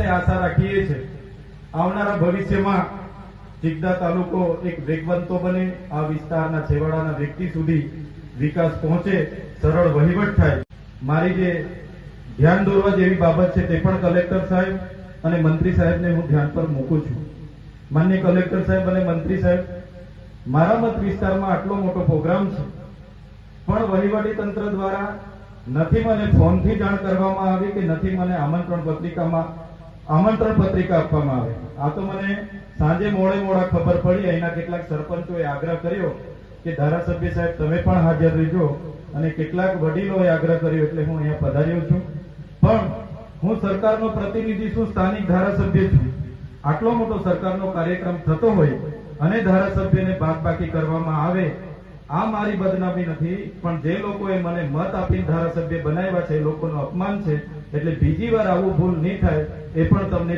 આશા રાખીએ છીએ આવનારા ભવિષ્યમાં ચિકદા તાલુકો એક વેગવંતો બને, આ વિસ્તારના છેવાડાના વ્યક્તિ સુધી વિકાસ પહોંચે, સરળ વહીવટ થાય. મારી જે ધ્યાન દોરવા જેવી બાબત છે તે પણ કલેક્ટર સાહેબ અને મંત્રી સાહેબને હું ધ્યાન પર મૂકું છું. માન્ય કલેક્ટર સાહેબ અને મંત્રી સાહેબ, મારા મત વિસ્તારમાં આટલો મોટો પ્રોગ્રામ છે પણ વહીવટી તંત્ર દ્વારા નથી મને ફોનથી જાણ કરવામાં આવી કે નથી મને આમંત્રણ પત્રિકા આપવામાં આવે. આ તો મને સાંજે મોડા ખબર પડી. અહીંના કેટલાક સરપંચોએ આગ્રહ કર્યો કે ધારાસભ્ય સાહેબ તમે પણ હાજર રહેજો અને કેટલાક વડીલોએ આગ્રહ કર્યો એટલે હું અહીંયા પધાર્યો છું. પણ હું સરકારનો પ્રતિનિધિ છું, સ્થાનિક ધારાસભ્ય છું. આટલો મોટો સરકારનો કાર્યક્રમ થતો હોય અને ધારાસભ્યને બાદબાકી કરવામાં આવે, આ મારી બદનામી નથી, પણ જે લોકોએ મને મત આપીને ધારાસભ્ય બનાવ્યા છે એ લોકોનું અપમાન છે. એટલે બીજી વાર આવું ભૂલ નહીં થાય એ પણ તમને